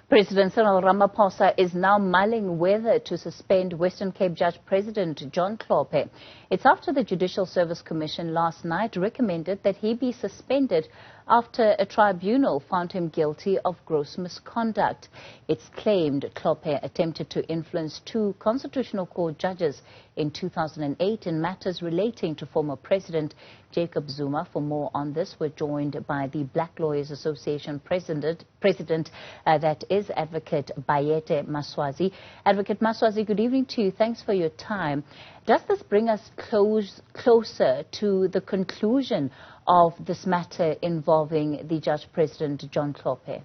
President Cyril Ramaphosa is now mulling whether to suspend Western Cape Judge President Hlophe. It's after the Judicial Service Commission last night recommended that he be suspended after a tribunal found him guilty of gross misconduct. It's claimed Hlophe attempted to influence two Constitutional Court judges in 2008 in matters relating to former President Jacob Zuma. For more on this, we're joined by the Black Lawyers Association president that is Advocate Bayethe Maswazi. Advocate Maswazi, good evening to you. Thanks for your time. Does this bring us closer to the conclusion of this matter involving the Judge President Hlophe?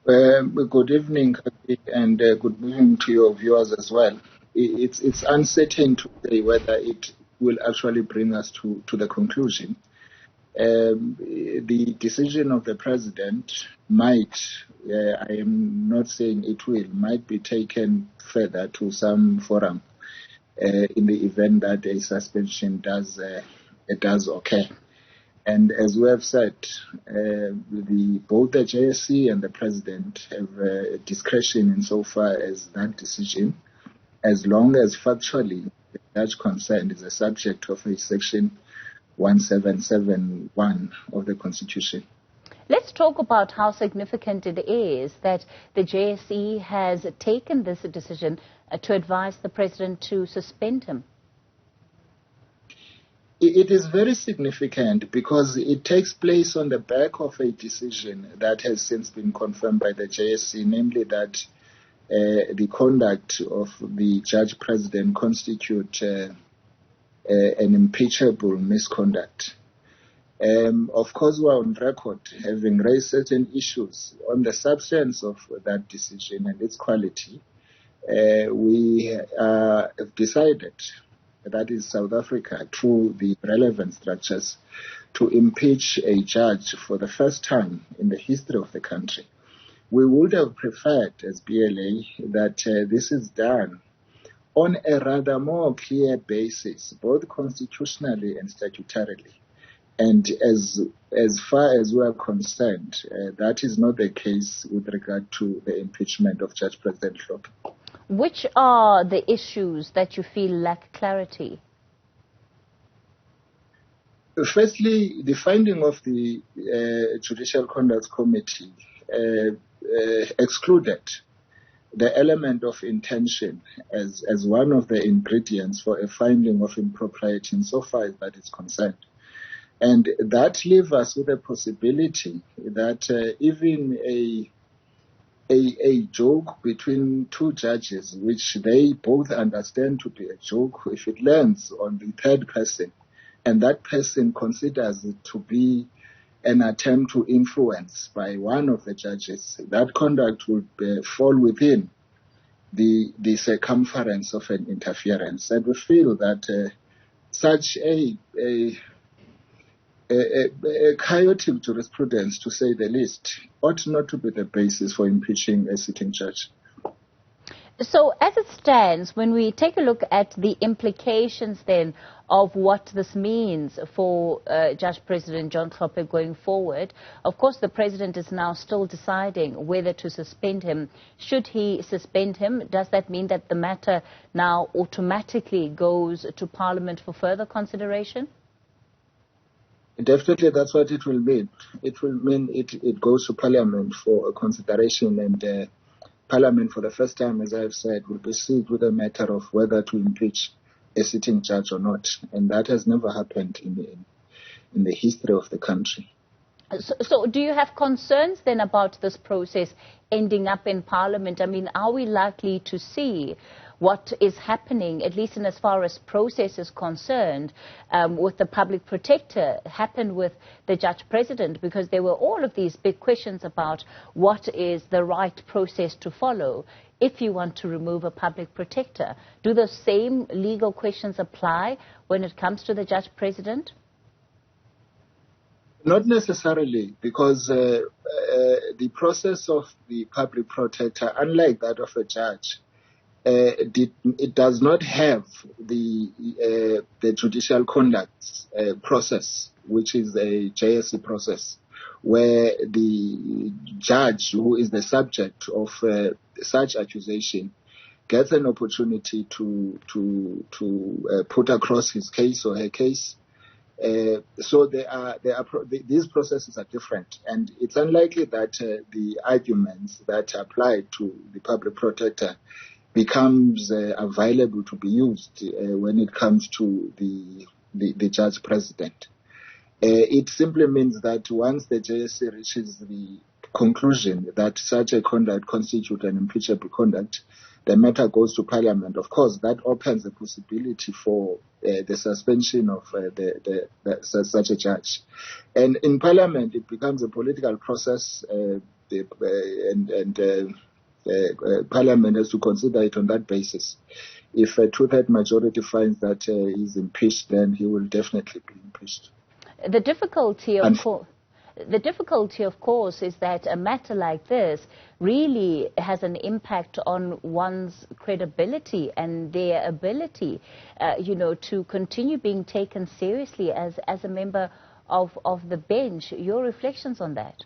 Good evening, and good evening to your viewers as well. It's uncertain to say whether it will actually bring us to the conclusion. The decision of the President might, I am not saying it will, might be taken further to some forum in the event that a suspension does occur. And as we have said, both the JSC and the President have discretion insofar as that decision, as long as factually the judge concerned is a subject of a section 1771 of the Constitution. Let's talk about how significant it is that the JSE has taken this decision to advise the President to suspend him. It is very significant because it takes place on the back of a decision that has since been confirmed by the JSC, namely that the conduct of the Judge President constitute an impeachable misconduct. Of course, we are on record having raised certain issues on the substance of that decision and its quality. We have decided, that is South Africa, through the relevant structures, to impeach a judge for the first time in the history of the country. We would have preferred, as BLA, that this is done on a rather more clear basis, both constitutionally and statutorily. And as far as we are concerned, that is not the case with regard to the impeachment of Judge President Hlophe. Which are the issues that you feel lack clarity? Firstly, the finding of the Judicial Conduct Committee excluded the element of intention as one of the ingredients for a finding of impropriety insofar as that is concerned. And that leaves us with a possibility that even a joke between two judges, which they both understand to be a joke, if it lands on the third person, and that person considers it to be an attempt to influence by one of the judges, that conduct would fall within the circumference of an interference. And we feel that such a chaotic jurisprudence, to say the least, ought not to be the basis for impeaching a sitting judge. So as it stands, when we take a look at the implications then of what this means for Judge President Hlophe going forward, of course the President is now still deciding whether to suspend him. Should he suspend him, does that mean that the matter now automatically goes to Parliament for further consideration? Definitely, that's what it will mean. It will mean it goes to Parliament for consideration, and Parliament, for the first time, as I have said, will proceed with a matter of whether to impeach a sitting judge or not. And that has never happened in the history of the country. So do you have concerns then about this process ending up in Parliament? I mean, are we likely to see what is happening, at least in as far as process is concerned, with the public protector happen with the Judge President? Because there were all of these big questions about what is the right process to follow if you want to remove a public protector. Do those same legal questions apply when it comes to the Judge President? Not necessarily, because the process of the public protector, unlike that of a judge, it does not have the judicial conduct process, which is a JSC process, where the judge, who is the subject of such accusation, gets an opportunity to put across his case or her case. So these processes are different, and it's unlikely that the arguments that apply to the public protector becomes available to be used when it comes to the judge president. It simply means that once the JSC reaches the conclusion that such a conduct constitutes an impeachable conduct, the matter goes to Parliament. Of course, that opens the possibility for the suspension of such a judge. And in Parliament, it becomes a political process, Parliament has to consider it on that basis. If a two-third majority finds that he's impeached, then he will definitely be impeached. The difficulty, of course, is that a matter like this really has an impact on one's credibility and their ability, to continue being taken seriously as a member of the bench. Your reflections on that?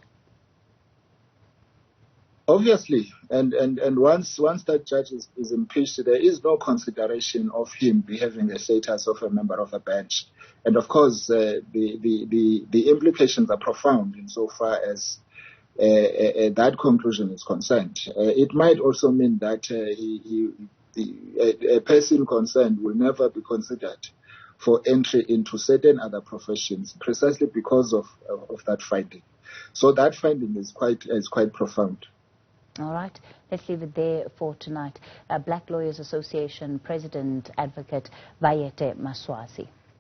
Obviously, and once that judge is impeached, there is no consideration of him having the status of a member of a bench. And of course, the implications are profound insofar as that conclusion is concerned. It might also mean that a person concerned will never be considered for entry into certain other professions, precisely because of that finding. So that finding is quite profound. All right. Let's leave it there for tonight. Black Lawyers Association President Advocate Bayethe Maswazi.